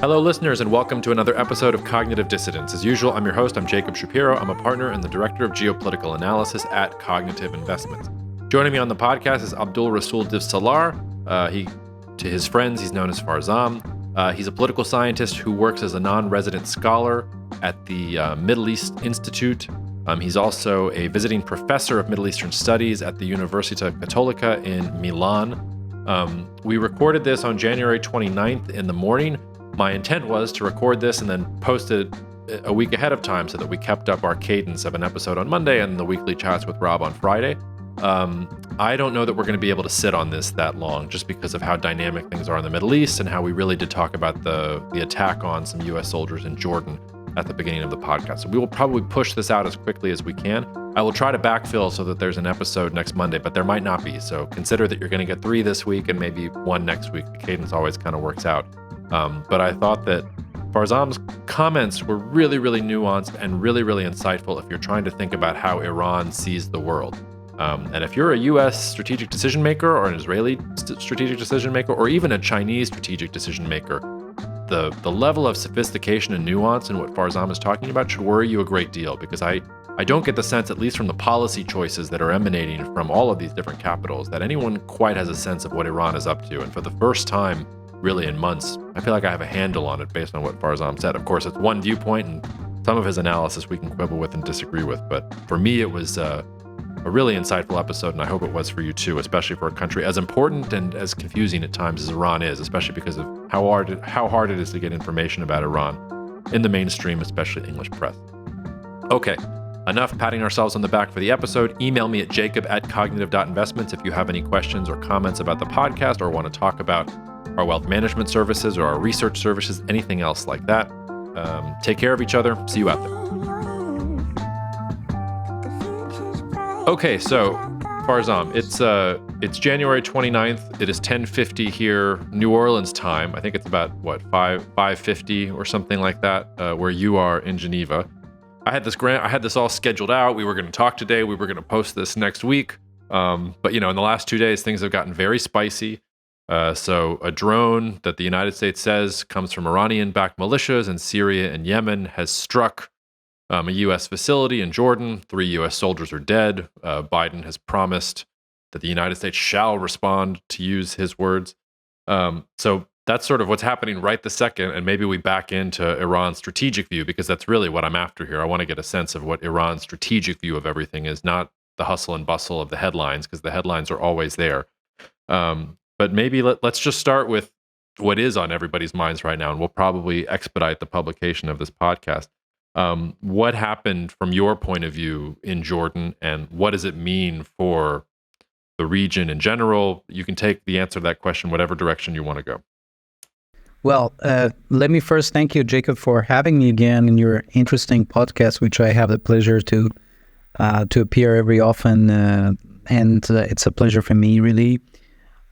Hello, listeners, and welcome to another episode of Cognitive Dissidence. As usual, I'm your host. I'm Jacob Shapiro. I'm a partner and the director of geopolitical analysis at Cognitive Investments. Joining me on the podcast is Abdul Rasul Divsalar. To his friends, he's known as Farzam. He's a political scientist who works as a non-resident scholar at the Middle East Institute. He's also a visiting professor of Middle Eastern Studies at the Università Cattolica in Milan. We recorded this on January 29th in the morning. My intent was to record this and then post it a week ahead of time so that we kept up our cadence of an episode on Monday and the weekly chats with Rob on Friday. I don't know that we're going to be able to sit on this that long just because of how dynamic things are in the Middle East and how we really did talk about the attack on some U.S. soldiers in Jordan at the beginning of the podcast. So we will probably push this out as quickly as we can. I will try to backfill so that there's an episode next Monday, but there might not be. So consider that you're going to get 3 this week and maybe 1 next week. The cadence always kind of works out. But I thought that Farzam's comments were really, really nuanced and really, really insightful if you're trying to think about how Iran sees the world. And if you're a U.S. strategic decision maker or an Israeli strategic decision maker or even a Chinese strategic decision maker, the level of sophistication and nuance in what Farzam is talking about should worry you a great deal, because I don't get the sense, at least from the policy choices that are emanating from all of these different capitals, that anyone quite has a sense of what Iran is up to. And for the first time, really in months, I feel like I have a handle on it based on what Farzam said. Of course, it's one viewpoint, and some of his analysis we can quibble with and disagree with. But for me, it was a really insightful episode, and I hope it was for you too, especially for a country as important and as confusing at times as Iran is, especially because of how hard it is to get information about Iran in the mainstream, especially English press. Okay, enough patting ourselves on the back for the episode. Email me at jacob@cognitive.investments if you have any questions or comments about the podcast or want to talk about our wealth management services or our research services, anything else like that. Take care of each other. See you out there. Okay, so Farzam, it's January 29th. It is 10:50 here, New Orleans time. I think it's about 5:50 or something like that, where you are in Geneva. I had this all scheduled out. We were going to talk today. We were going to post this next week. But in the last 2 days, things have gotten very spicy. So a drone that the United States says comes from Iranian-backed militias in Syria and Yemen has struck a U.S. facility in Jordan. 3 U.S. soldiers are dead. Biden has promised that the United States shall respond, to use his words. So that's sort of what's happening right this second, and maybe we back into Iran's strategic view, because that's really what I'm after here. I want to get a sense of what Iran's strategic view of everything is, not the hustle and bustle of the headlines, because the headlines are always there. But maybe let's just start with what is on everybody's minds right now, and we'll probably expedite the publication of this podcast. What happened from your point of view in Jordan, and what does it mean for the region in general? You can take the answer to that question whatever direction you want to go. Well, let me first thank you, Jacob, for having me again in your interesting podcast, which I have the pleasure to appear every often, and it's a pleasure for me, really.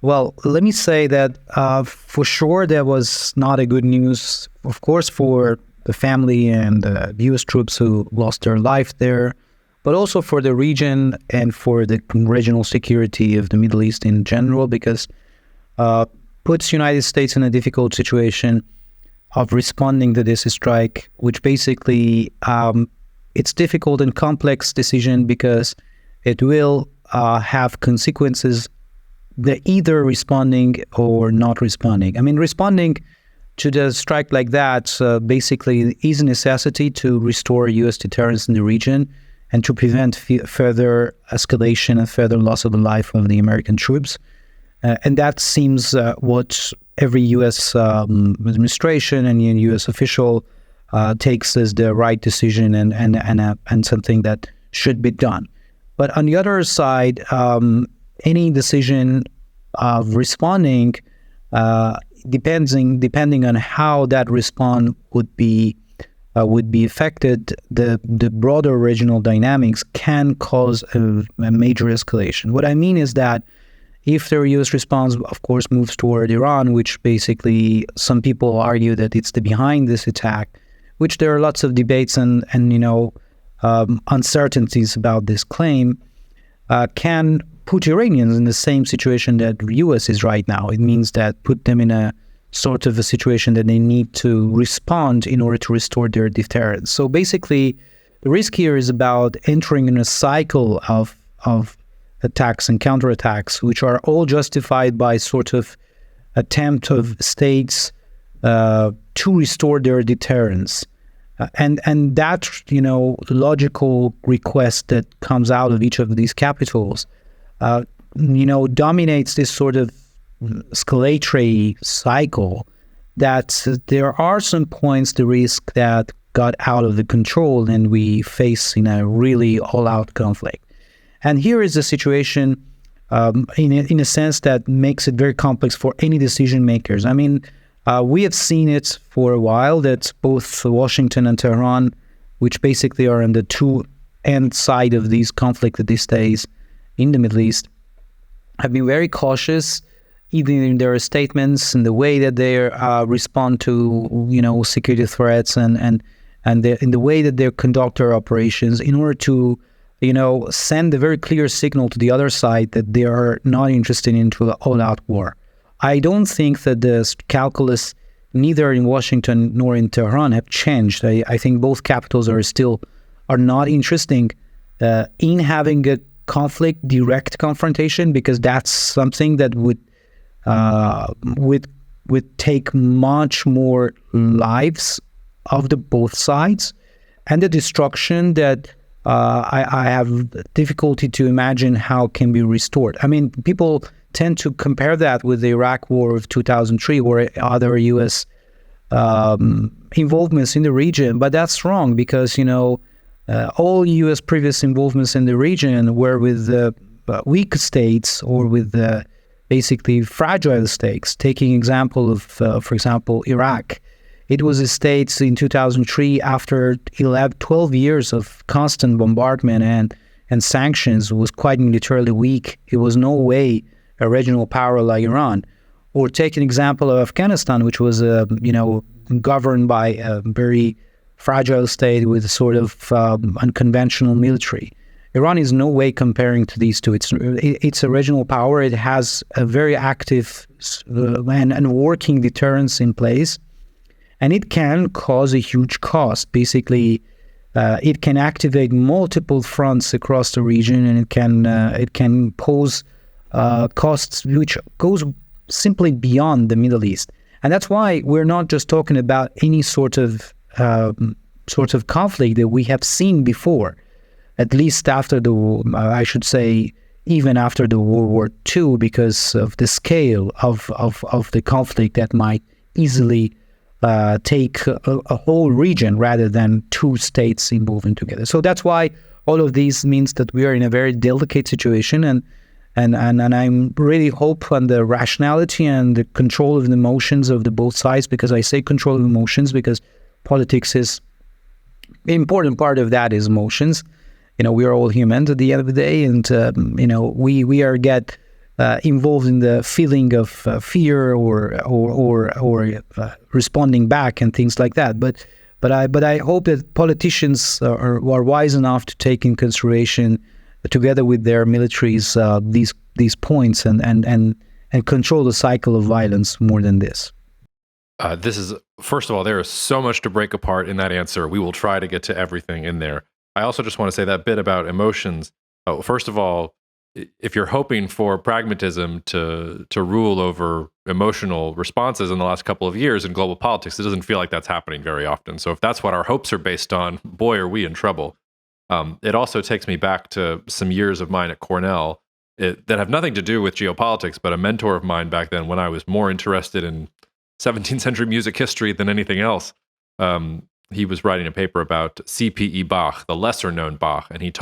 Well, let me say that for sure there was not a good news, of course, for the family and U.S. troops who lost their life there, but also for the region and for the regional security of the Middle East in general, because puts United States in a difficult situation of responding to this strike, which basically it's difficult and complex decision because it will have consequences. They're either responding or not responding. I mean, responding to the strike like that basically is a necessity to restore U.S. deterrence in the region and to prevent further escalation and further loss of the life of the American troops. And that seems what every U.S. administration and U.S. official takes as the right decision and something that should be done. But on the other side, any decision of responding, depending on how that response would be affected, the broader regional dynamics can cause a major escalation. What I mean is that if the U.S. response, of course, moves toward Iran, which basically some people argue that it's behind this attack, which there are lots of debates and uncertainties about this claim, can put Iranians in the same situation that the U.S. is right now. It means that put them in a sort of a situation that they need to respond in order to restore their deterrence. So basically, the risk here is about entering in a cycle of attacks and counterattacks, which are all justified by sort of attempt of states to restore their deterrence. And that, logical request that comes out of each of these capitals, dominates this sort of escalatory cycle that there are some points the risk that got out of the control and we face in a really all-out conflict. And here is a situation in a sense that makes it very complex for any decision makers. I mean, we have seen it for a while that both Washington and Tehran, which basically are on the two-end side of these conflict these days in the Middle East, have been very cautious, even in their statements and the way that they respond to, security threats and in the way that they conduct their operations in order to, send a very clear signal to the other side that they are not interested into the all-out war. I don't think that the calculus, neither in Washington nor in Tehran, have changed. I think both capitals are not interested in having a direct confrontation, because that's something that would take much more lives of the both sides, and the destruction that I have difficulty to imagine how can be restored. I mean, people tend to compare that with the Iraq War of 2003 or other U.S. Involvements in the region, but that's wrong, because all U.S. previous involvements in the region were with weak states or with basically fragile states. Taking example of, for example, Iraq. It was a state in 2003, after 12 years of constant bombardment and sanctions, was quite militarily weak. It was no way a regional power like Iran. Or take an example of Afghanistan, which was governed by a very fragile state with a sort of unconventional military. Iran is no way comparing to these two. It's a regional power. It has a very active and working deterrence in place, and it can cause a huge cost. Basically, it can activate multiple fronts across the region, and it can pose costs which goes simply beyond the Middle East. And that's why we're not just talking about any sort of conflict that we have seen before, at least after I should say, even after the World War II, because of the scale of the conflict that might easily take a whole region rather than two states involving together. So that's why all of these means that we are in a very delicate situation, and I'm really hope on the rationality and the control of the emotions of the both sides, because I say control of emotions because politics is an important part of that is emotions. We are all human at the end of the day, and we are get involved in the feeling of fear or responding back and things like that. But I hope that politicians are wise enough to take in consideration, together with their militaries, these points and control the cycle of violence more than this. First of all, there is so much to break apart in that answer. We will try to get to everything in there. I also just want to say that bit about emotions. First of all, if you're hoping for pragmatism to rule over emotional responses in the last couple of years in global politics, it doesn't feel like that's happening very often. So if that's what our hopes are based on, boy, are we in trouble. It also takes me back to some years of mine at Cornell that have nothing to do with geopolitics, but a mentor of mine back then, when I was more interested in 17th century music history than anything else. He was writing a paper about C.P.E. Bach, the lesser known Bach, and he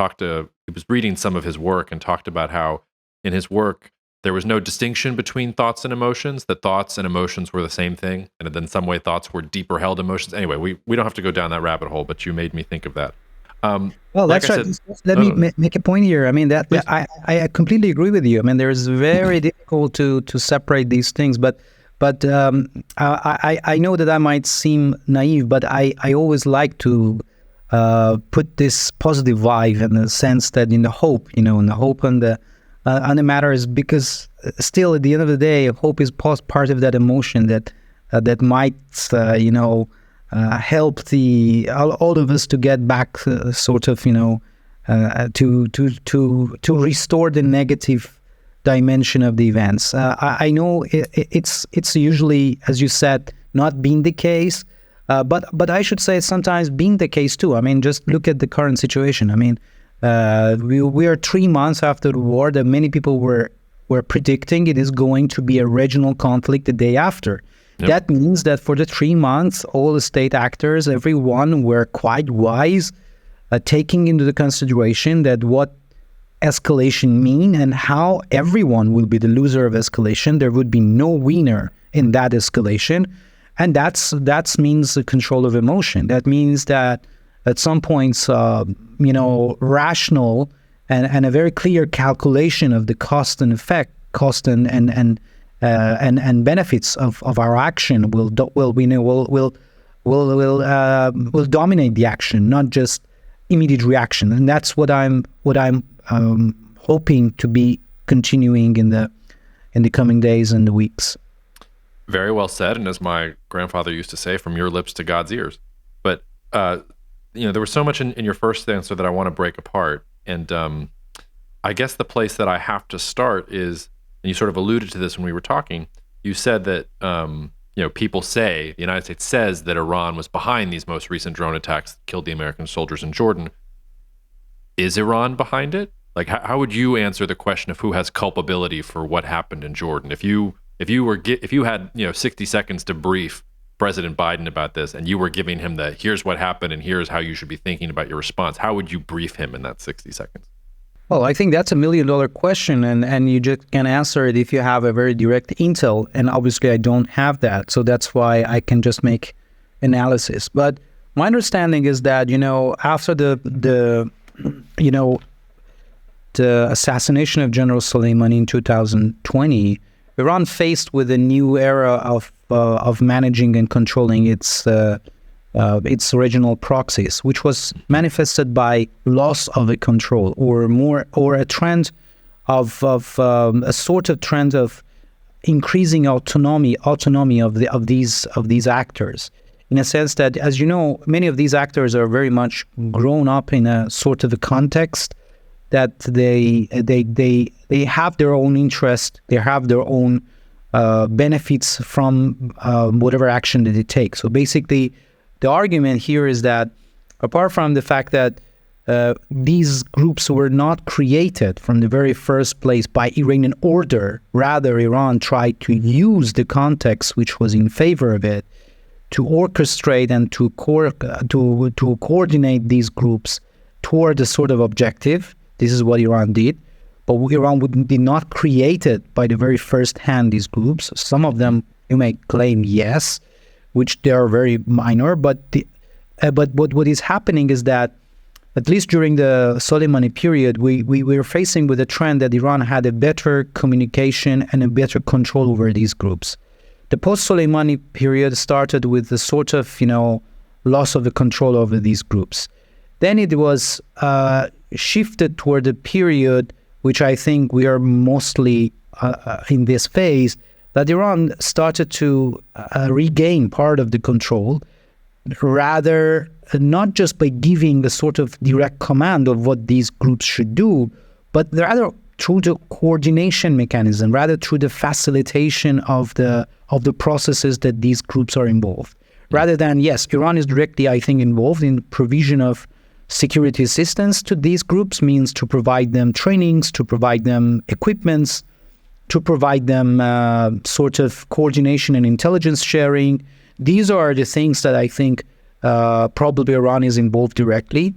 was reading some of his work and talked about how in his work there was no distinction between thoughts and emotions, that thoughts and emotions were the same thing, and then in some way thoughts were deeper held emotions. Anyway, we don't have to go down that rabbit hole, but you made me think of that. Well, like that's right. Let me make a point here. I mean, I completely agree with you. I mean, it's very difficult to separate these things, but I know that I might seem naive, but I always like to put this positive vibe in the sense that in the hope on the matters, because still at the end of the day, hope is part of that emotion that that might, help all of us to get back, to restore the negative dimension of the events. I know it's usually, as you said, not being the case, but I should say sometimes being the case too. I mean, just look at the current situation. I mean, we are 3 months after the war that many people were predicting it is going to be a regional conflict the day after. Yep. That means that for the 3 months, all the state actors, everyone were quite wise, taking into the consideration that what escalation mean and how everyone will be the loser of escalation. There would be no winner in that escalation. And that means the control of emotion. That means that at some points, rational and a very clear calculation of the cost and effect, cost and benefits of our action will dominate the action, not just immediate reaction. And that's what I'm hoping to be continuing in the coming days and the weeks. Very well said, and as my grandfather used to say, from your lips to God's ears. But there was so much in your first answer that I want to break apart, and I guess the place that I have to start is, and you sort of alluded to this when we were talking. You said that people say, the United States says that Iran was behind these most recent drone attacks that killed the American soldiers in Jordan. Is Iran behind it? Like, how would you answer the question of who has culpability for what happened in Jordan? If you had 60 seconds to brief President Biden about this, and you were giving him here's what happened and here's how you should be thinking about your response, how would you brief him in that 60 seconds? Well, I think that's $1 million question, and you just can answer it if you have a very direct intel, and obviously I don't have that, so that's why I can just make analysis. But my understanding is that, after the assassination of General Soleimani in 2020, Iran faced with a new era of managing and controlling its regional proxies, which was manifested by loss of a control, or a trend of a sort of trend of increasing autonomy of these actors, in a sense that, as you know, many of these actors are very much grown up in a sort of a context that they have their own interest, they have their own benefits from whatever action that they take. So basically, the argument here is that, apart from the fact that these groups were not created from the very first place by Iranian order, rather Iran tried to use the context which was in favor of it to orchestrate and to coordinate these groups toward a sort of objective. This is what Iran did. But Iran did not create it by the very first hand, these groups. Some of them, you may claim, yes, which they are very minor. But what is happening is that, at least during the Soleimani period, we were facing with a trend that Iran had a better communication and a better control over these groups. The post-Soleimani period started with the sort of, loss of the control over these groups. Then it was shifted toward a period which I think we are mostly in this phase, that Iran started to regain part of the control, rather not just by giving the sort of direct command of what these groups should do, but rather through the coordination mechanism, rather through the facilitation of the processes that these groups are involved. Rather than, yes, Iran is directly, I think, involved in provision of security assistance to these groups, means to provide them trainings, to provide them equipments, to provide them sort of coordination and intelligence sharing. These are the things that I think probably Iran is involved directly.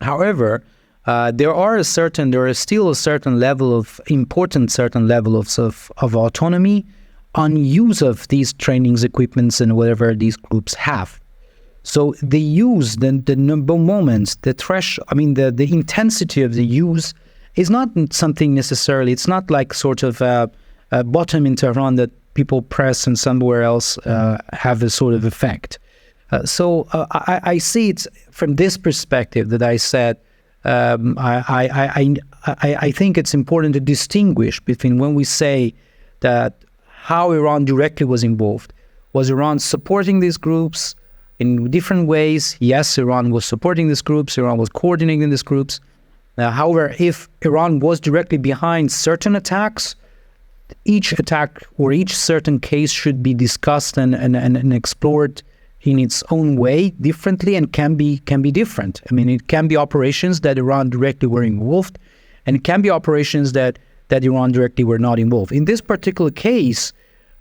However, there is still a certain level of autonomy on use of these trainings, equipments, and whatever these groups have. So the use, the moments, the the intensity of the use is not something necessarily, it's not like sort of a bottom in Tehran that people press and somewhere else have a sort of effect. So I see it from this perspective that I said, I think it's important to distinguish between when we say that how Iran directly was involved. Was Iran supporting these groups in different ways? Yes, Iran was supporting these groups. Iran was coordinating these groups. However, if Iran was directly behind certain attacks, each attack or each certain case should be discussed and explored in its own way differently, and can be different. I mean, it can be operations that Iran directly were involved, and it can be operations that Iran directly were not involved. In this particular case,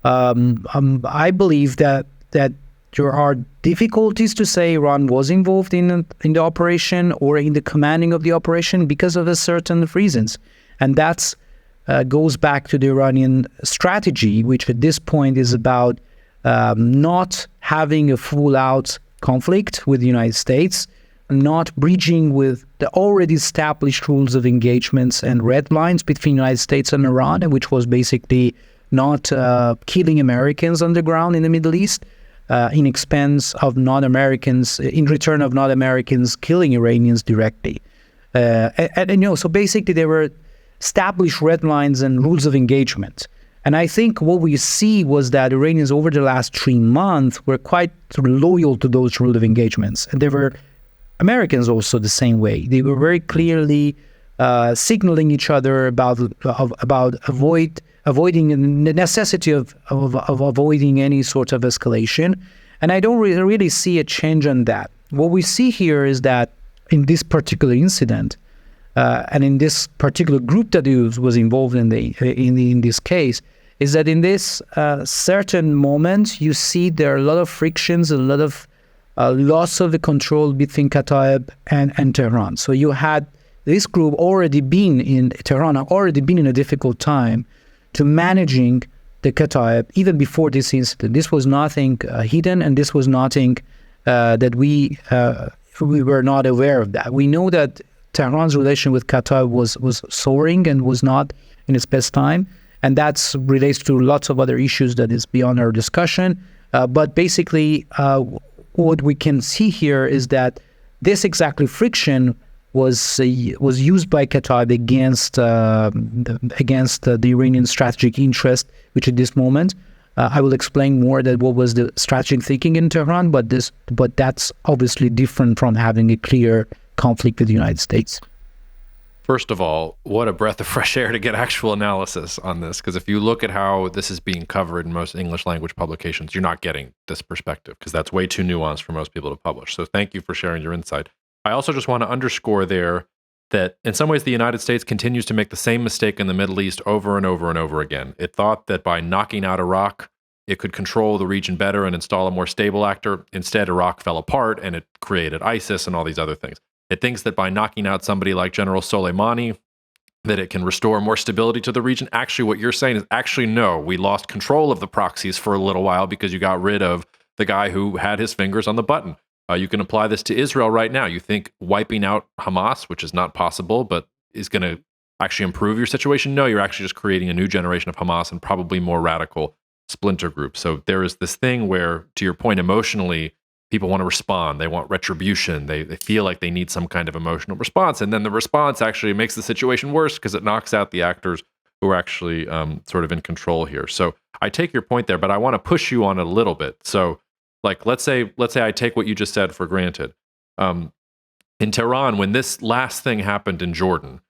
I believe that there are difficulties to say Iran was involved in the operation or in the commanding of the operation because of a certain reasons, and that's goes back to the Iranian strategy, which at this point is about not having a full-out conflict with the United States, not breaching with the already established rules of engagements and red lines between the United States and Iran, which was basically not killing Americans on the ground in the Middle East in expense of non-Americans, in return of non-Americans killing Iranians directly. So basically there were established red lines and rules of engagement. And I think what we see was that Iranians over the last 3 months were quite loyal to those rules of engagements. And there were Americans also the same way. They were very clearly signaling each other about avoiding the necessity of avoiding any sort of escalation. And I don't really see a change on that. What we see here is that in this particular incident, and in this particular group that was involved in this case, is that in this certain moment, you see there are a lot of frictions, a lot of loss of the control between Kataib and Tehran. So you had this group already been in Tehran, already been in a difficult time to managing the Kataib even before this incident. This was nothing hidden, and this was nothing that we were not aware of that. We know that Tehran's relation with Qatar was soaring and was not in its best time, and that relates to lots of other issues that is beyond our discussion. But basically, what we can see here is that this exactly friction was used by Qatar against the Iranian strategic interest, which at this moment, I will explain more that what was the strategic thinking in Tehran, but that's obviously different from having a clear conflict with the United States. First of all, what a breath of fresh air to get actual analysis on this, because if you look at how this is being covered in most English language publications, you're not getting this perspective, because that's way too nuanced for most people to publish. So thank you for sharing your insight. I also just want to underscore there that in some ways the United States continues to make the same mistake in the Middle East over and over and over again. It thought that by knocking out Iraq, it could control the region better and install a more stable actor. Instead, Iraq fell apart and it created ISIS and all these other things. It thinks that by knocking out somebody like General Soleimani, that it can restore more stability to the region. Actually, what you're saying is no, we lost control of the proxies for a little while because you got rid of the guy who had his fingers on the button. You can apply this to Israel right now. You think wiping out Hamas, which is not possible, but is going to actually improve your situation? No, you're actually just creating a new generation of Hamas and probably more radical splinter groups. So there is this thing where, to your point, emotionally, people want to respond. They want retribution. They feel like they need some kind of emotional response. And then the response actually makes the situation worse because it knocks out the actors who are actually sort of in control here. So I take your point there, but I want to push you on it a little bit. So like, let's say I take what you just said for granted. In Tehran, when this last thing happened in Jordan,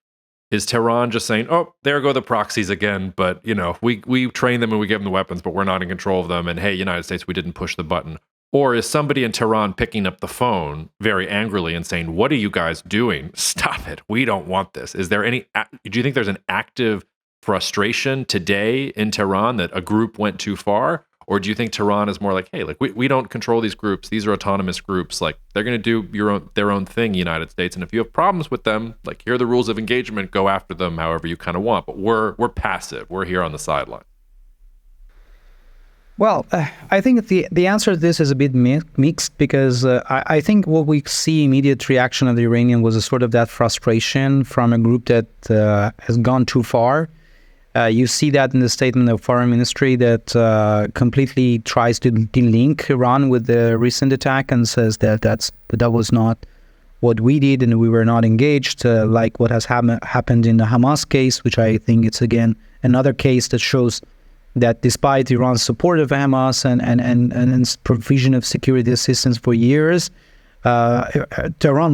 is Tehran just saying, oh, there go the proxies again, but we train them and we give them the weapons, but we're not in control of them, and hey, United States, we didn't push the button? Or is somebody in Tehran picking up the phone very angrily and saying, what are you guys doing? Stop it. We don't want this. Is there do you think there's an active frustration today in Tehran that a group went too far? Or do you think Tehran is more like, hey, like we don't control these groups. These are autonomous groups. Like they're going to do their own thing, United States. And if you have problems with them, like here are the rules of engagement, go after them however you kind of want. But we're passive. We're here on the sideline. Well, I think the answer to this is a bit mixed because I think what we see immediate reaction of the Iranian was a sort of that frustration from a group that has gone too far. You see that in the statement of Foreign Ministry that completely tries to delink Iran with the recent attack and says that was not what we did and we were not engaged, like what has happened in the Hamas case, which I think it's again another case that shows that despite Iran's support of Hamas and provision of security assistance for years, Tehran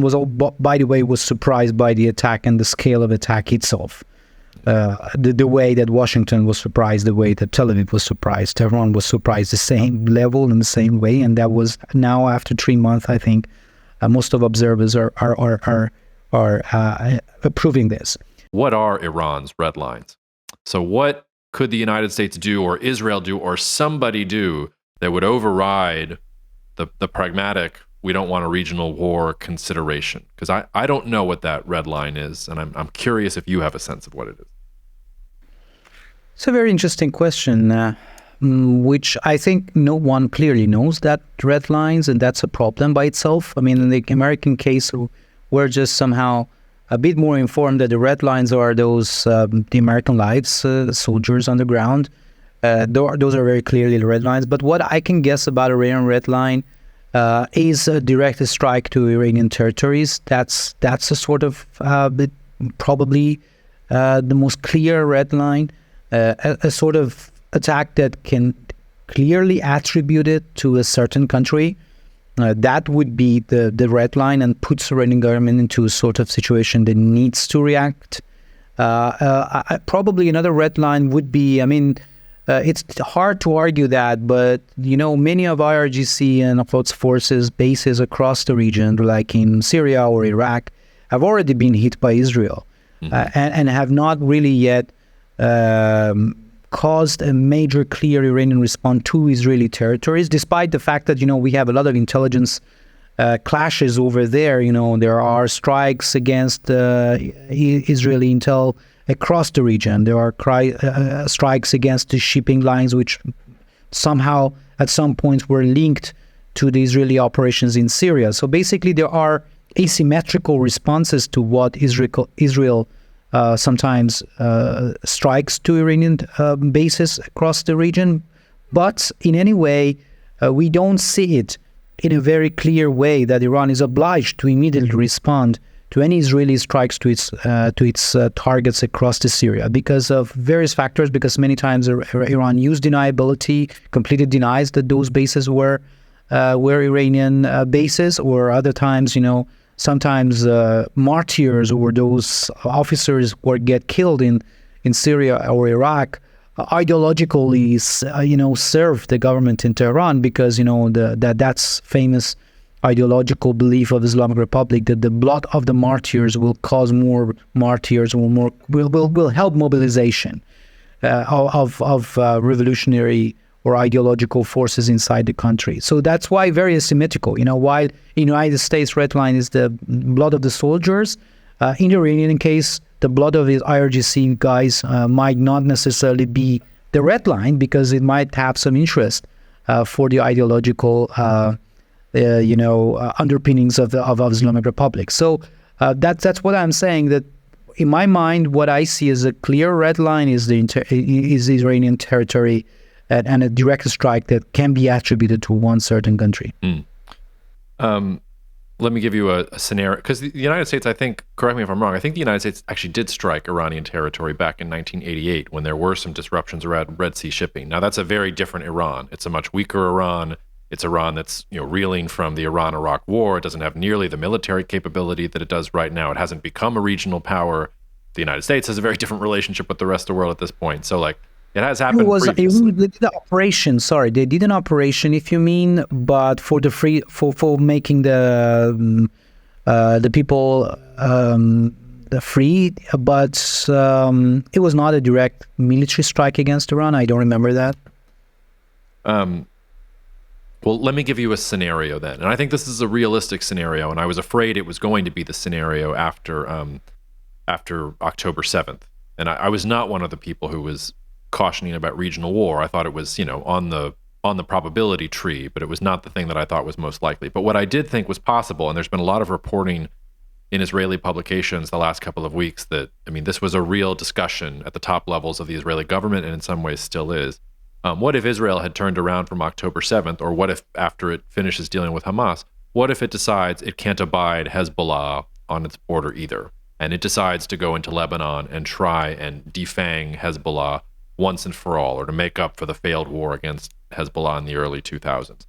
by the way, was surprised by the attack and the scale of attack itself. The way that Washington was surprised, the way that Tel Aviv was surprised, Tehran was surprised the same level in the same way, and that was now after 3 months. I think most of observers are approving this. What are Iran's red lines? So what could the United States do, or Israel do, or somebody do that would override the pragmatic, we don't want a regional war consideration? Because I don't know what that red line is, and I'm curious if you have a sense of what it is. It's a very interesting question, which I think no one clearly knows that red lines, and that's a problem by itself. I mean, in the American case, we're just somehow a bit more informed that the red lines are those, the American lives, soldiers on the ground. Those are very clearly the red lines. But what I can guess about Iranian red line is a direct strike to Iranian territories. That's a sort of probably the most clear red line, a sort of attack that can clearly attribute it to a certain country. That would be the red line and puts the Iranian government into a sort of situation that needs to react. Probably another red line would be, I mean, it's hard to argue that, but, you know, many of IRGC and of its forces bases across the region, like in Syria or Iraq, have already been hit by Israel, and have not really yet caused a major clear Iranian response to Israeli territories, despite the fact that, you know, we have a lot of intelligence clashes over there. You know, there are strikes against Israeli intel across the region. There are strikes against the shipping lines, which somehow at some points were linked to the Israeli operations in Syria. So basically there are asymmetrical responses to what Israel sometimes strikes to Iranian bases across the region. But in any way, we don't see it in a very clear way that Iran is obliged to immediately respond to any Israeli strikes to its targets across the Syria, because of various factors. Because many times Iran used deniability, completely denies that those bases were Iranian bases, or other times, you know, sometimes martyrs or those officers who get killed in Syria or Iraq ideologically, you know, serve the government in Tehran, because, you know, that's famous ideological belief of Islamic Republic that the blood of the martyrs will cause more martyrs, or will help mobilization of revolutionary or ideological forces inside the country. So that's why very asymmetrical. You know, while in the United States red line is the blood of the soldiers, in the Iranian case, the blood of the IRGC guys might not necessarily be the red line, because it might have some interest for the ideological underpinnings of Islamic Republic. So that's what I'm saying, that in my mind, what I see as a clear red line is is Iranian territory, and a direct strike that can be attributed to one certain country. Let me give you a scenario, because the United States, I think, correct me if I'm wrong, I think the United States actually did strike Iranian territory back in 1988 when there were some disruptions around Red Sea shipping. Now, that's a very different Iran. It's a much weaker Iran. It's Iran that's, you know, reeling from the Iran-Iraq war. It doesn't have nearly the military capability that it does right now. It hasn't become a regional power. The United States has a very different relationship with the rest of the world at this point. So, like, it has happened previously. They did an operation. Sorry, they did an operation, if you mean, but for the for making the people the free. But it was not a direct military strike against Iran. I don't remember that. Well, let me give you a scenario then, and I think this is a realistic scenario. And I was afraid it was going to be the scenario after October 7th, and I was not one of the people who was cautioning about regional war. I thought it was, you know, on the probability tree, but it was not the thing that I thought was most likely. But what I did think was possible, and there's been a lot of reporting in Israeli publications the last couple of weeks that, I mean, this was a real discussion at the top levels of the Israeli government, and in some ways still is. What if Israel had turned around from October 7th, or what if after it finishes dealing with Hamas, what if it decides it can't abide Hezbollah on its border either, and it decides to go into Lebanon and try and defang Hezbollah once and for all, or to make up for the failed war against Hezbollah in the early 2000s.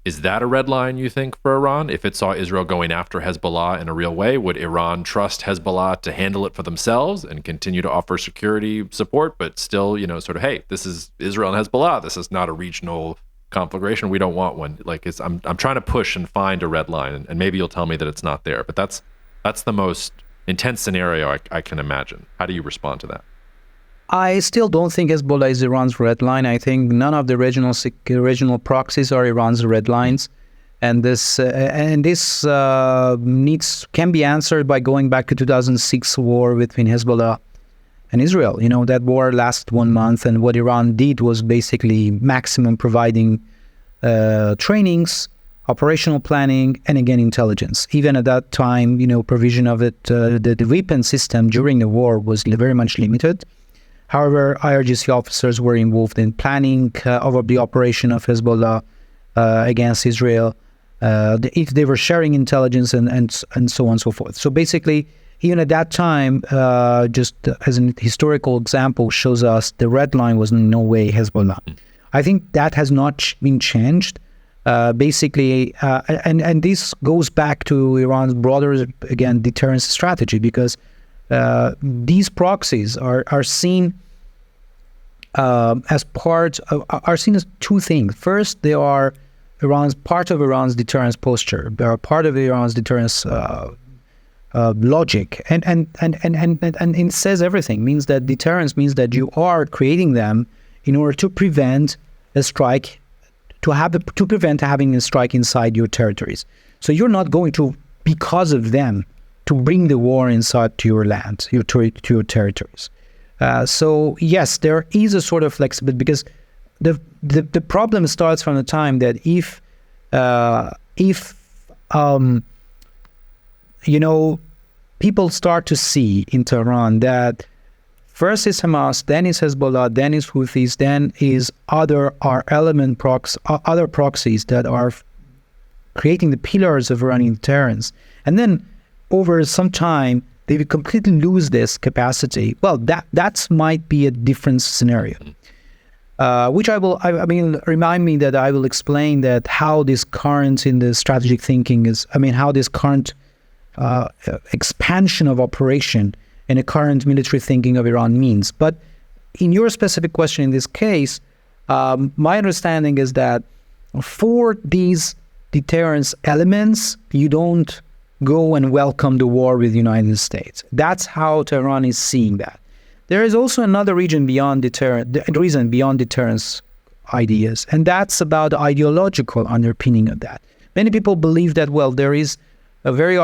Is that a red line, you think, for Iran? If it saw Israel going after Hezbollah in a real way, would Iran trust Hezbollah to handle it for themselves and continue to offer security support, but still, sort of, hey, this is Israel and Hezbollah. This is not a regional conflagration. We don't want one. Like, I'm trying to push and find a red line, and maybe you'll tell me that it's not there. But that's the most intense scenario I can imagine. How do you respond to that? I still don't think Hezbollah is Iran's red line. I think none of the regional proxies are Iran's red lines, and this can be answered by going back to 2006 war between Hezbollah and Israel. That war lasted 1 month, and what Iran did was basically maximum providing trainings, operational planning, and again intelligence. Even at that time, provision of it, the weapon system during the war was very much limited. However, IRGC officers were involved in planning of the operation of Hezbollah against Israel. If they were sharing intelligence and so on and so forth. So basically, even at that time, just as a historical example, shows us the red line was in no way Hezbollah. I think that has not been changed. Basically, and this goes back to Iran's broader, again, deterrence strategy, because these proxies are seen as two things. First, they are part of Iran's deterrence posture. They are part of Iran's deterrence logic, and it says everything. Means that deterrence means that you are creating them in order to prevent a strike, to prevent having a strike inside your territories. So you're not going to, because of them, to bring the war inside to your land, to your territories. So yes, there is a sort of flexibility, because the problem starts from the time that if people start to see in Tehran that first is Hamas, then is Hezbollah, then is Houthis, then is other proxies that are creating the pillars of Iranian deterrence, and then over some time they will completely lose this capacity. Well, that might be a different scenario, which remind me that I will explain that how this current in the strategic thinking how this current expansion of operation and the current military thinking of Iran means. But in your specific question in this case, my understanding is that for these deterrence elements, you don't go and welcome the war with the United States. That's how Tehran is seeing that. There is also another reason beyond deterrence ideas, and that's about the ideological underpinning of that. Many people believe that, there is a very,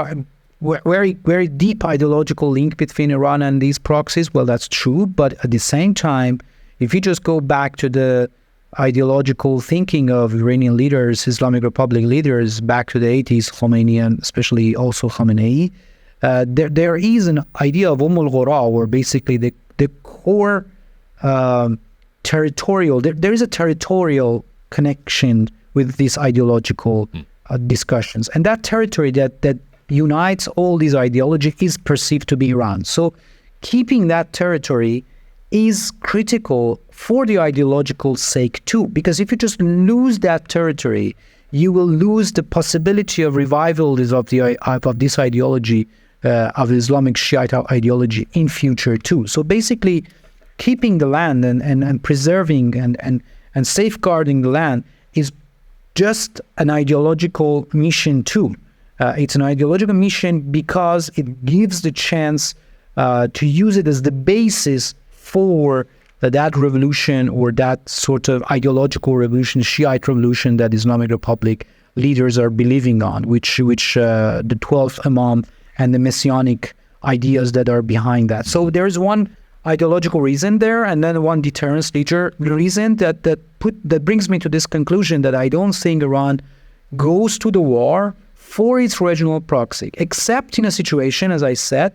very deep ideological link between Iran and these proxies. Well, that's true, but at the same time, if you just go back to the ideological thinking of Iranian leaders, Islamic Republic leaders, back to the 80s, Khomeini, and especially also Khamenei, there is an idea of al-Ghura, where basically the core territorial, there is a territorial connection with these ideological discussions. And that territory that unites all these ideology is perceived to be Iran. So keeping that territory is critical for the ideological sake too, because if you just lose that territory, you will lose the possibility of revival of this ideology, of Islamic Shiite ideology in future too. So basically, keeping the land and preserving and safeguarding the land is just an ideological mission too. It's an ideological mission because it gives the chance to use it as the basis for that revolution, or that sort of ideological revolution, Shiite revolution that Islamic Republic leaders are believing on, which the 12th Imam and the messianic ideas that are behind that. So there's one ideological reason there, and then one deterrence reason that brings me to this conclusion that I don't think Iran goes to the war for its regional proxy, except in a situation, as I said,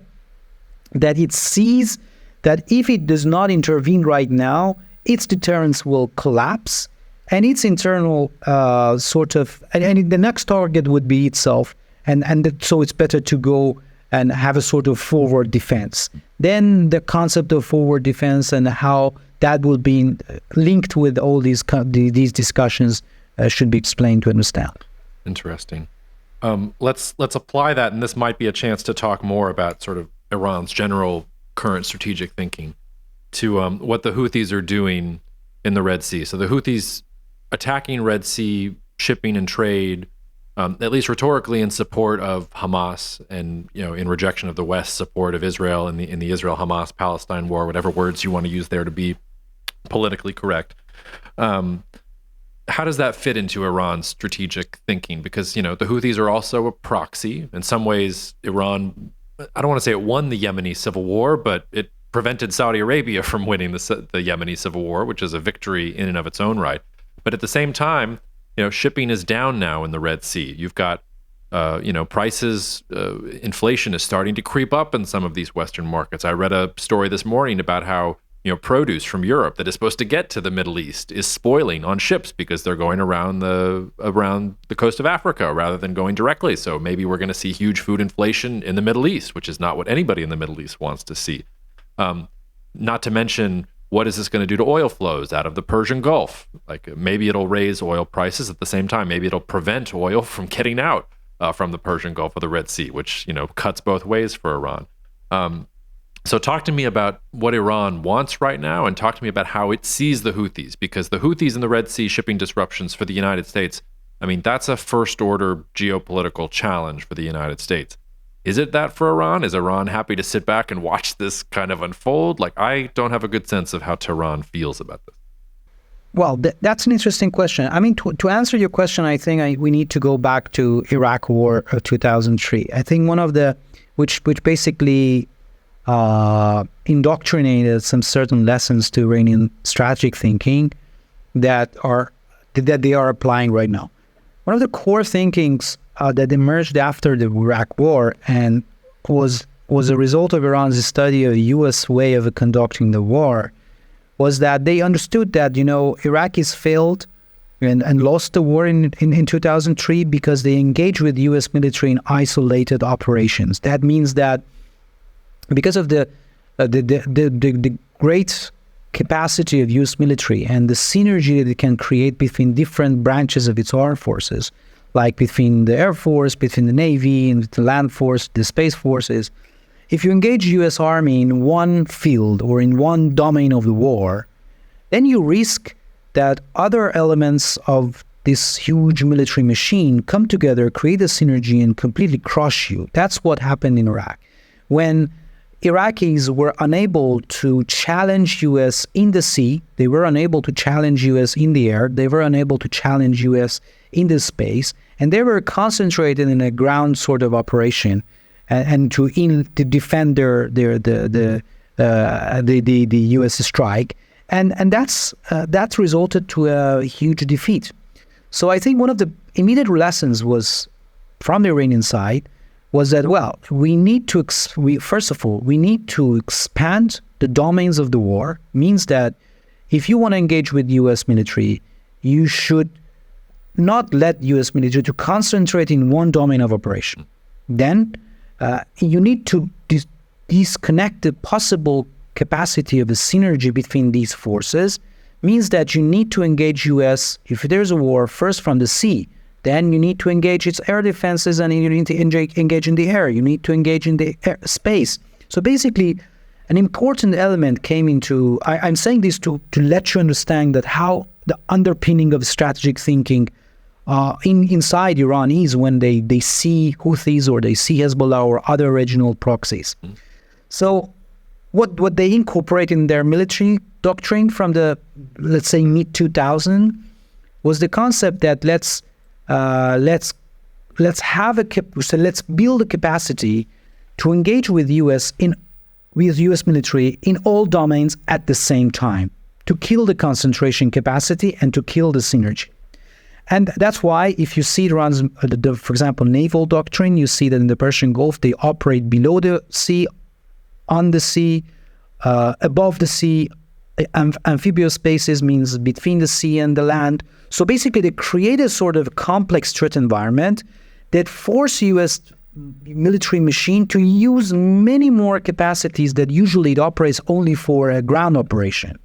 that it sees that if it does not intervene right now, its deterrence will collapse, and its internal and the next target would be itself, so it's better to go and have a sort of forward defense. Then the concept of forward defense and how that will be linked with all these discussions should be explained to understand. Interesting. Let's apply that, and this might be a chance to talk more about sort of Iran's general current strategic thinking to what the Houthis are doing in the Red Sea. So the Houthis attacking Red Sea shipping and trade, at least rhetorically, in support of Hamas, and in rejection of the West's support of Israel in the Israel-Hamas Palestine war, whatever words you want to use there to be politically correct. How does that fit into Iran's strategic thinking? Because the Houthis are also a proxy. In some ways, Iran, I don't want to say it won the Yemeni civil war, but it prevented Saudi Arabia from winning the Yemeni civil war, which is a victory in and of its own right. But at the same time, shipping is down now in the Red Sea. You've got, prices, inflation is starting to creep up in some of these Western markets. I read a story this morning about how, produce from Europe that is supposed to get to the Middle East is spoiling on ships because they're going around the coast of Africa rather than going directly. So maybe we're going to see huge food inflation in the Middle East, which is not what anybody in the Middle East wants to see. Not to mention, what is this going to do to oil flows out of the Persian Gulf? Like maybe it'll raise oil prices at the same time. Maybe it'll prevent oil from getting out from the Persian Gulf or the Red Sea, which, cuts both ways for Iran. So talk to me about what Iran wants right now, and talk to me about how it sees the Houthis, because the Houthis in the Red Sea shipping disruptions for the United States, that's a first-order geopolitical challenge for the United States. Is it that for Iran? Is Iran happy to sit back and watch this kind of unfold? I don't have a good sense of how Tehran feels about this. Well, that's an interesting question. To answer your question, I think we need to go back to Iraq War of 2003. I think one of the, which basically indoctrinated some certain lessons to Iranian strategic thinking that they are applying right now. One of the core thinkings that emerged after the Iraq War and was a result of Iran's study of the U.S. way of conducting the war was that they understood that Iraqis failed and lost the war in 2003 because they engaged with the U.S. military in isolated operations. That means that because of the great capacity of U.S. military and the synergy that it can create between different branches of its armed forces, like between the Air Force, between the Navy, and the Land Force, the Space Forces, if you engage U.S. Army in one field or in one domain of the war, then you risk that other elements of this huge military machine come together, create a synergy, and completely crush you. That's what happened in Iraq. When Iraqis were unable to challenge U.S. in the sea, they were unable to challenge U.S. in the air, they were unable to challenge U.S. in the space, and they were concentrated in a ground sort of operation and to defend the U.S. strike, and that's resulted to a huge defeat. So I think one of the immediate lessons was from the Iranian side was that, we need to first of all, we need to expand the domains of the war. Means that if you want to engage with U.S. military, you should not let U.S. military to concentrate in one domain of operation. Then you need to disconnect the possible capacity of a synergy between these forces. Means that you need to engage U.S. if there's a war first from the sea. Then you need to engage its air defenses, and you need to engage in the air. You need to engage in the space. So basically, an important element came into. I'm saying this to let you understand that how the underpinning of strategic thinking inside Iran is when they see Houthis or they see Hezbollah or other regional proxies. So what they incorporate in their military doctrine from the, let's say, mid-2000 was the concept that let's build a capacity to engage with U.S. military in all domains at the same time, to kill the concentration capacity and to kill the synergy. And that's why if you see Iran's, for example, naval doctrine, you see that in the Persian Gulf, they operate below the sea, on the sea, above the sea. Amphibious spaces means between the sea and the land. So basically, they create a sort of complex threat environment that force U.S. military machine to use many more capacities that usually it operates only for a ground operation.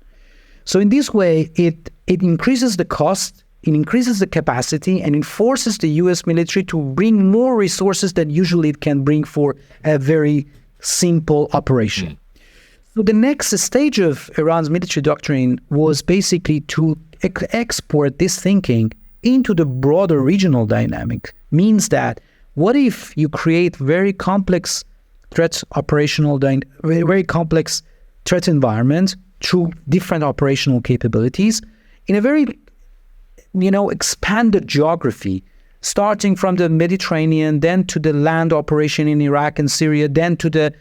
So in this way, it increases the cost, it increases the capacity, and it forces the U.S. military to bring more resources than usually it can bring for a very simple operation. So the next stage of Iran's military doctrine was basically to export this thinking into the broader regional dynamic. Means that what if you create very complex very complex threat environment through different operational capabilities in a very, expanded geography, starting from the Mediterranean, then to the land operation in Iraq and Syria, then to the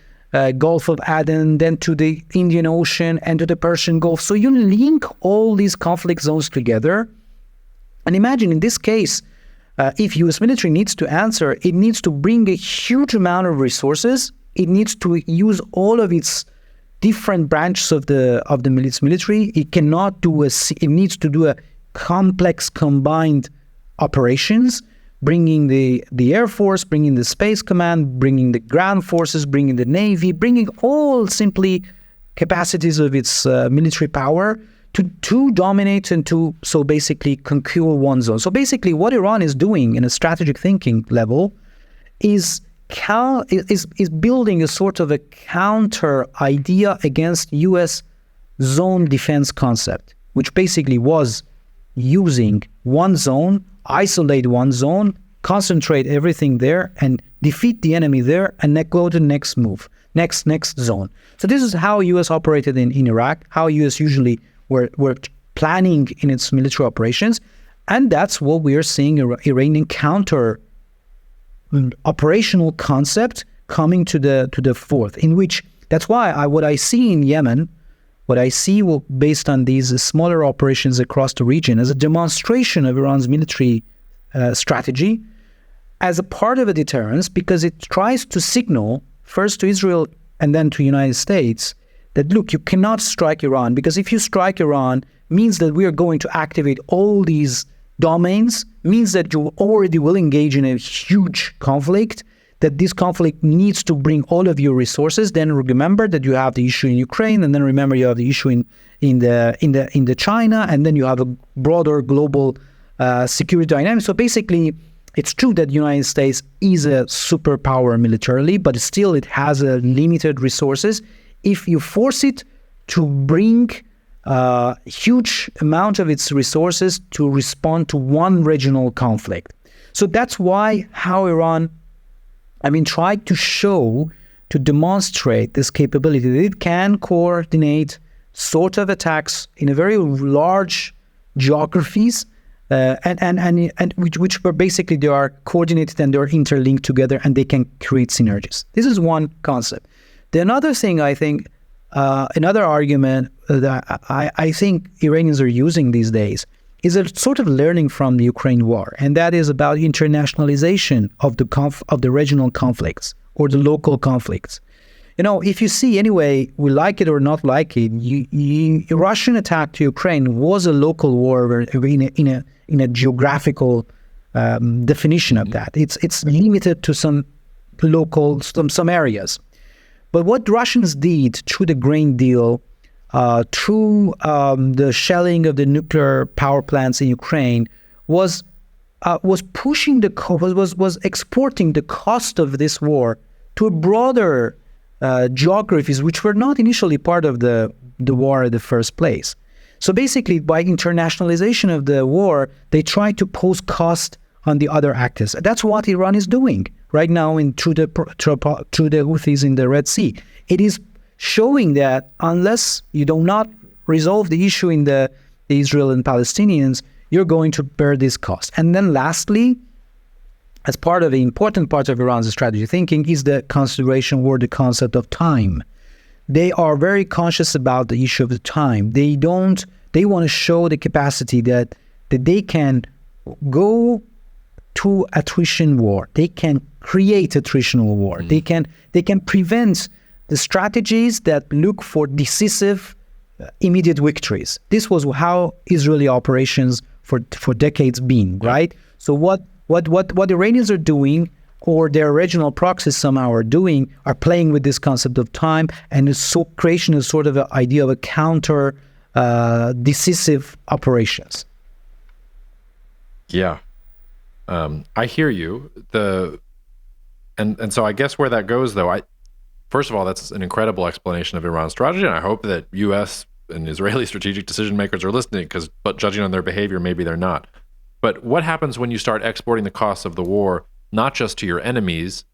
Gulf of Aden, then to the Indian Ocean and to the Persian Gulf. So you link all these conflict zones together. And imagine in this case, if U.S. military needs to answer, it needs to bring a huge amount of resources. It needs to use all of its different branches of the military. It cannot do it needs to do a complex combined operations, bringing the Air Force, bringing the Space Command, bringing the ground forces, bringing the Navy, bringing all simply capacities of its military power to dominate and to so basically conquer one zone. So basically what Iran is doing in a strategic thinking level is building a sort of a counter idea against U.S. zone defense concept, which basically was using one zone, isolate one zone, concentrate everything there, and defeat the enemy there, and then go to the next move, next zone. So this is how U.S. operated in Iraq, how U.S. usually were planning in its military operations, and that's what we are seeing Iranian counter operational concept coming to the fourth, in which that's why what I see in Yemen, what I see based on these smaller operations across the region as a demonstration of Iran's military strategy as a part of a deterrence, because it tries to signal first to Israel and then to the United States that, look, you cannot strike Iran, because if you strike Iran, means that we are going to activate all these domains, means that you already will engage in a huge conflict, that this conflict needs to bring all of your resources. Then remember that you have the issue in Ukraine, and then remember you have the issue in the China, and then you have a broader global security dynamic. So basically, it's true that the United States is a superpower militarily, but still it has a limited resources. If you force it to bring huge amount of its resources to respond to one regional conflict. So that's why how Iran, tried to demonstrate this capability that it can coordinate sort of attacks in a very large geographies, and which were basically they are coordinated and they are interlinked together and they can create synergies. This is one concept. The another thing I think, another argument that I think Iranians are using these days is a sort of learning from the Ukraine war, and that is about internationalization of the regional conflicts or the local conflicts. If you see anyway, we like it or not like it, the Russian attack to Ukraine was a local war in a geographical definition of that. It's limited to some local some areas. But what Russians did through the grain deal, through the shelling of the nuclear power plants in Ukraine, was pushing was exporting the cost of this war to a broader geographies which were not initially part of the war in the first place. So basically, by internationalization of the war, they tried to pose cost on the other actors. That's what Iran is doing right now through the Houthis in the Red Sea. It is showing that unless you do not resolve the issue in the Israel and Palestinians, you're going to bear this cost. And then lastly, as part of the important part of Iran's strategy thinking is the consideration or the concept of time. They are very conscious about the issue of the time. They want to show the capacity that they can go to attrition war. They can create attritional war. They can prevent the strategies that look for decisive immediate victories. This was how Israeli operations for decades been, right? So what Iranians are doing, or their regional proxies somehow are doing, are playing with this concept of time and creation of sort of an idea of a counter decisive operations. Yeah. I hear you. And so I guess where that goes, though, first of all, that's an incredible explanation of Iran's strategy, and I hope that U.S. and Israeli strategic decision makers are listening, but judging on their behavior, maybe they're not. But what happens when you start exporting the costs of the war, not just to your enemies,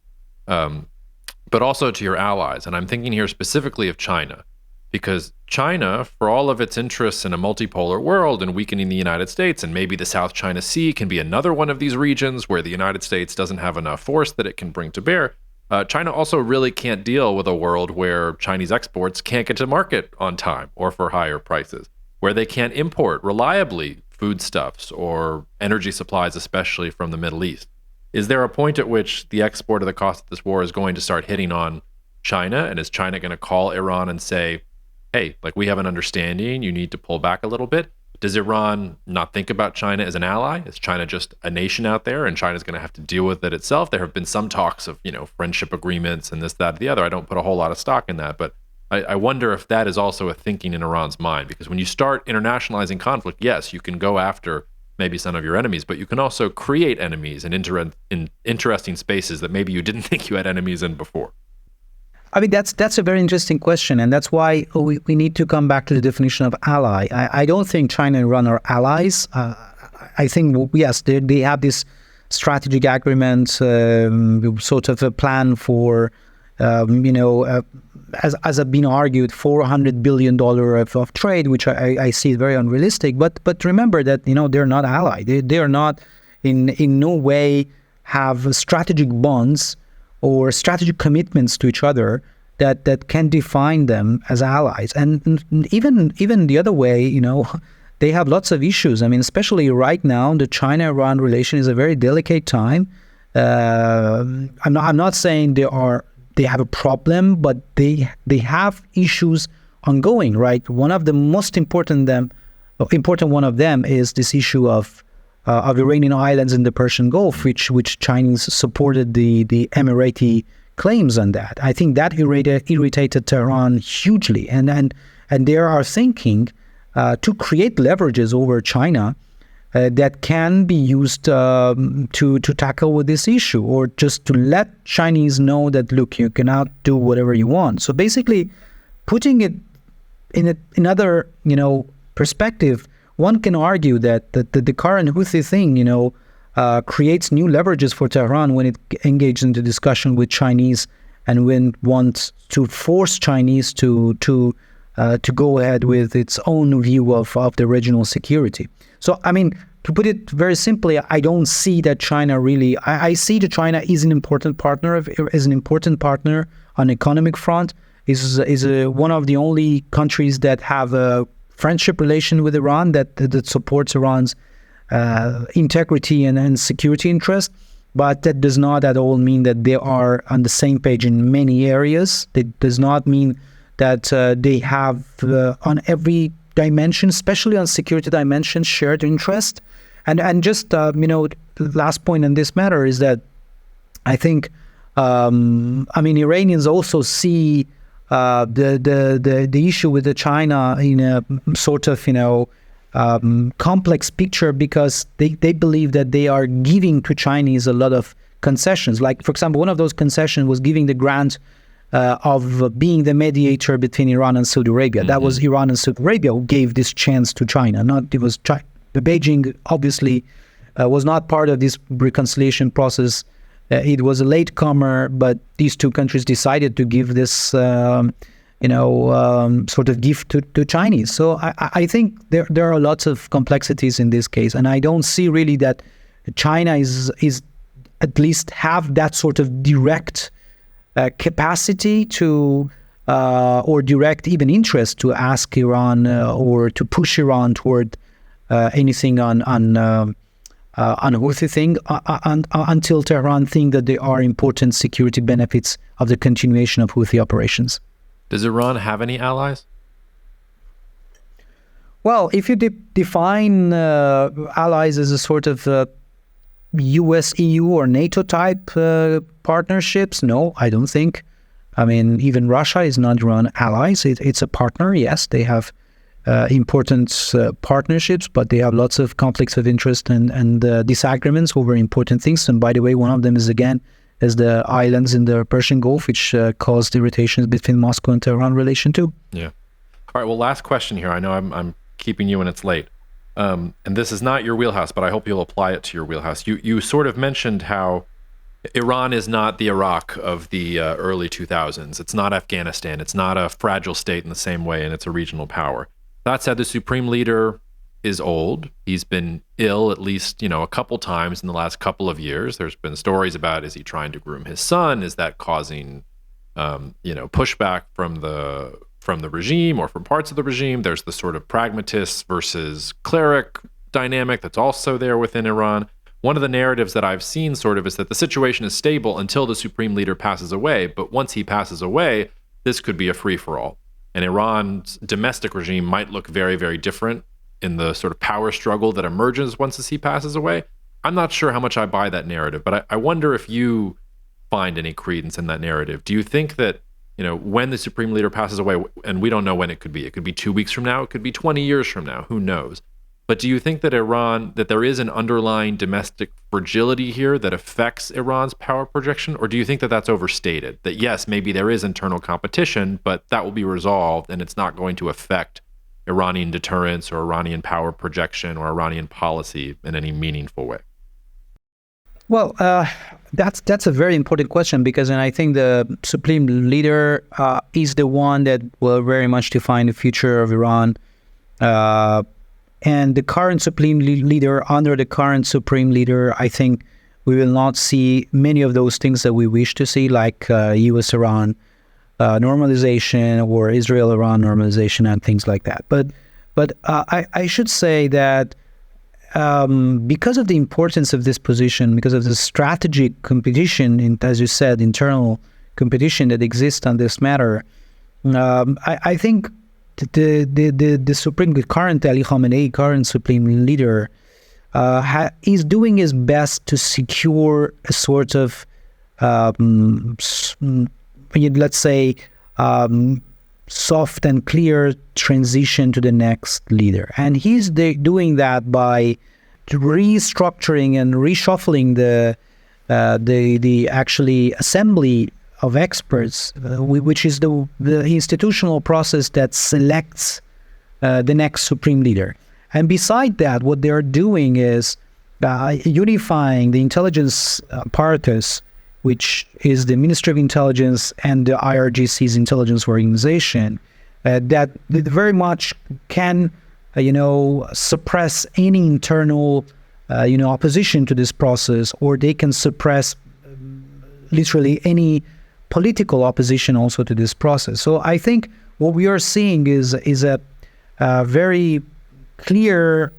but also to your allies? And I'm thinking here specifically of China, because China, for all of its interests in a multipolar world and weakening the United States, and maybe the South China Sea can be another one of these regions where the United States doesn't have enough force that it can bring to bear, China also really can't deal with a world where Chinese exports can't get to market on time or for higher prices, where they can't import reliably foodstuffs or energy supplies, especially from the Middle East. Is there a point at which the export of the cost of this war is going to start hitting on China? And is China going to call Iran and say, hey, like, we have an understanding, you need to pull back a little bit? Does Iran not think about China as an ally? Is China just a nation out there and China's going to have to deal with it itself? There have been some talks of, friendship agreements and this, that, the other. I don't put a whole lot of stock in that, but I wonder if that is also a thinking in Iran's mind, because when you start internationalizing conflict, yes, you can go after maybe some of your enemies, but you can also create enemies in interesting spaces that maybe you didn't think you had enemies in before. I mean, that's a very interesting question, and that's why we need to come back to the definition of ally. I don't think China and Iran are allies. I think, yes, they have this strategic agreement, sort of a plan for, as has been argued, $400 billion of trade, which I see very unrealistic. But remember that, they're not allies. They are not in no way have strategic bonds or strategic commitments to each other that can define them as allies. And even the other way, they have lots of issues. I mean, especially right now, the China-Iran relation is a very delicate time. I'm not saying they have a problem, but they have issues ongoing, right? One of the most important one of them is this issue of Iranian islands in the Persian Gulf, which Chinese supported the Emirati claims on that. I think that irritated Tehran hugely, and they are thinking to create leverages over China that can be used to tackle with this issue, or just to let Chinese know that, look, you cannot do whatever you want. So basically, putting it in another perspective, one can argue that the current Houthi thing, creates new leverages for Tehran when it engages into discussion with Chinese, and when it wants to force Chinese to go ahead with its own view of the regional security. So, I mean, to put it very simply, I don't see that China really. I see that China is an important partner on economic front. Is one of the only countries that have a friendship relation with Iran that supports Iran's integrity and security interest, but that does not at all mean that they are on the same page in many areas. It does not mean that they have on every dimension, especially on security dimension, shared interest. And just the last point on this matter is that I think Iranians also see the issue with the China in a sort of complex picture, because they believe that they are giving to Chinese a lot of concessions. Like, for example, one of those concessions was giving the grant of being the mediator between Iran and Saudi Arabia. Mm-hmm. That was Iran and Saudi Arabia who gave this chance to China. The Beijing obviously was not part of this reconciliation process. It was a latecomer, but these two countries decided to give this, sort of gift to Chinese. So I think there are lots of complexities in this case, and I don't see really that China is at least have that sort of direct capacity to or direct even interest to ask Iran or to push Iran toward anything on Houthi thing until Tehran think that there are important security benefits of the continuation of Houthi operations. Does Iran have any allies? Well, if you define allies as a sort of US, EU, or NATO type partnerships, no, I don't think. I mean, even Russia is not Iran allies. It's a partner. Yes, they have important partnerships, but they have lots of conflicts of interest and disagreements over important things. And by the way, one of them is the islands in the Persian Gulf, which caused irritations between Moscow and Tehran relation too. Yeah. All right. Well, last question here. I know I'm keeping you when it's late. And this is not your wheelhouse, but I hope you'll apply it to your wheelhouse. You sort of mentioned how Iran is not the Iraq of the early 2000s. It's not Afghanistan. It's not a fragile state in the same way, and it's a regional power. That said, the supreme leader is old. He's been ill at least, a couple times in the last couple of years. There's been stories about, is he trying to groom his son? Is that causing, pushback from the regime or from parts of the regime? There's the sort of pragmatist versus cleric dynamic that's also there within Iran. One of the narratives that I've seen sort of is that the situation is stable until the supreme leader passes away. But once he passes away, this could be a free-for-all. And Iran's domestic regime might look very, very different in the sort of power struggle that emerges once he passes away. I'm not sure how much I buy that narrative, but I wonder if you find any credence in that narrative. Do you think that, when the supreme leader passes away, and we don't know when it could be 2 weeks from now, it could be 20 years from now, who knows? But do you think that that there is an underlying domestic fragility here that affects Iran's power projection? Or do you think that that's overstated? That yes, maybe there is internal competition, but that will be resolved and it's not going to affect Iranian deterrence or Iranian power projection or Iranian policy in any meaningful way? Well, that's a very important question, because I think the supreme leader is the one that will very much define the future of Iran. And the current supreme leader, under the current supreme leader, I think we will not see many of those things that we wish to see, like U.S.-Iran normalization or Israel-Iran normalization and things like that. But I should say that because of the importance of this position, because of the strategic competition, as you said, internal competition that exists on this matter, I think the current Ali Khamenei, current supreme leader, is doing his best to secure a sort of, let's say, soft and clear transition to the next leader. And he's doing that by restructuring and reshuffling the actually assembly of experts, which is the institutional process that selects the next supreme leader. And beside that, what they're doing is unifying the intelligence apparatus, which is the Ministry of Intelligence and the IRGC's intelligence organization, that very much can, suppress any internal, opposition to this process, or they can suppress literally any political opposition also to this process. So I think what we are seeing is a very clear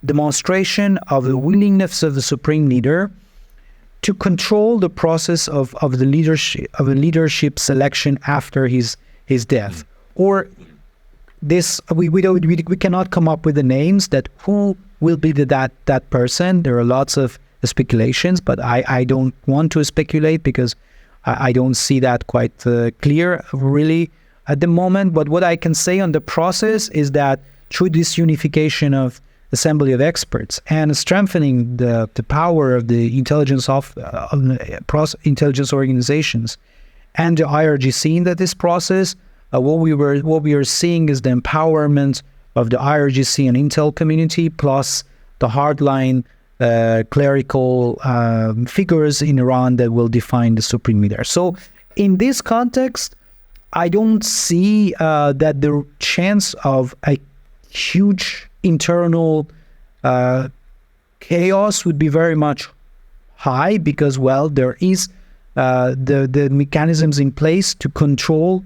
demonstration of the willingness of the supreme leader to control the process of the leadership selection after his death. Or this we cannot come up with the names that who will be that person. There are lots of speculations, but I don't want to speculate because I don't see that quite clear really at the moment. But what I can say on the process is that through this unification of assembly of experts and strengthening the power of the intelligence intelligence organizations and the IRGC in this process, what we are seeing is the empowerment of the IRGC and intel community, plus the hardline clerical figures in Iran that will define the supreme leader. So in this context, I don't see that the chance of a huge internal chaos would be very much high, because, well, there is the mechanisms in place to control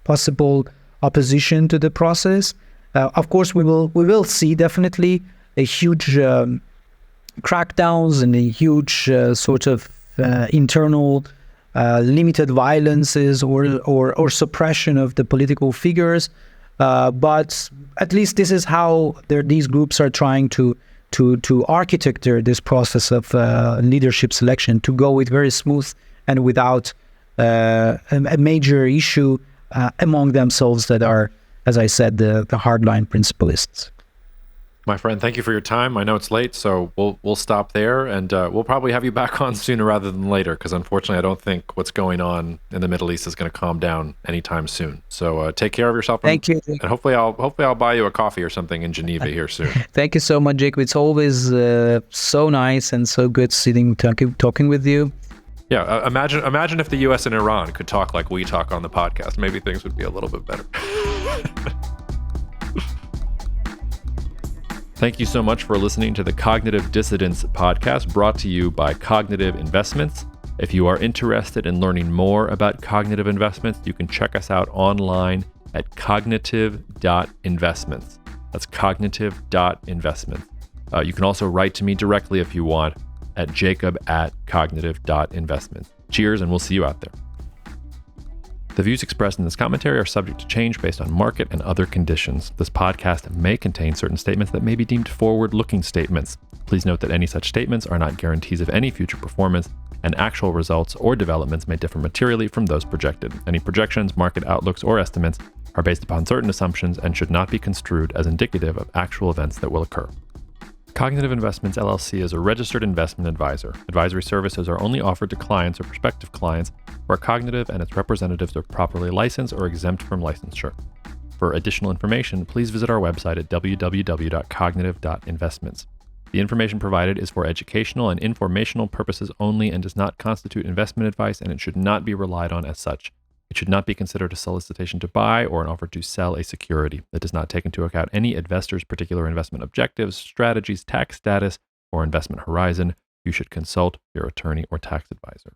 possible opposition to the process. Of course, we will see definitely a huge crackdowns and a huge sort of internal limited violences or suppression of the political figures. But at least this is how these groups are trying to architect this process of leadership selection to go with very smooth and without a major issue among themselves that are as I said, the hardline principalists. My friend, thank you for your time. I know it's late, so we'll stop there, and we'll probably have you back on sooner rather than later, because unfortunately, I don't think what's going on in the Middle East is going to calm down anytime soon. So take care of yourself. Thank you, and hopefully I'll buy you a coffee or something in Geneva here soon. Thank you so much, Jacob. It's always so nice and so good talking with you. Yeah, imagine if the U.S. and Iran could talk like we talk on the podcast. Maybe things would be a little bit better. Thank you so much for listening to the Cognitive Dissidents podcast, brought to you by Cognitive Investments. If you are interested in learning more about cognitive investments, you can check us out online at cognitive.investments. That's cognitive.investments. You can also write to me directly if you want at jacob@cognitive.investments. Cheers, and we'll see you out there. The views expressed in this commentary are subject to change based on market and other conditions. This podcast may contain certain statements that may be deemed forward-looking statements. Please note that any such statements are not guarantees of any future performance, and actual results or developments may differ materially from those projected. Any projections, market outlooks, or estimates are based upon certain assumptions and should not be construed as indicative of actual events that will occur. Cognitive Investments LLC is a registered investment advisor. Advisory services are only offered to clients or prospective clients where Cognitive and its representatives are properly licensed or exempt from licensure. For additional information, please visit our website at www.cognitive.investments. The information provided is for educational and informational purposes only and does not constitute investment advice, and it should not be relied on as such. It should not be considered a solicitation to buy or an offer to sell a security. It does not take into account any investor's particular investment objectives, strategies, tax status, or investment horizon. You should consult your attorney or tax advisor.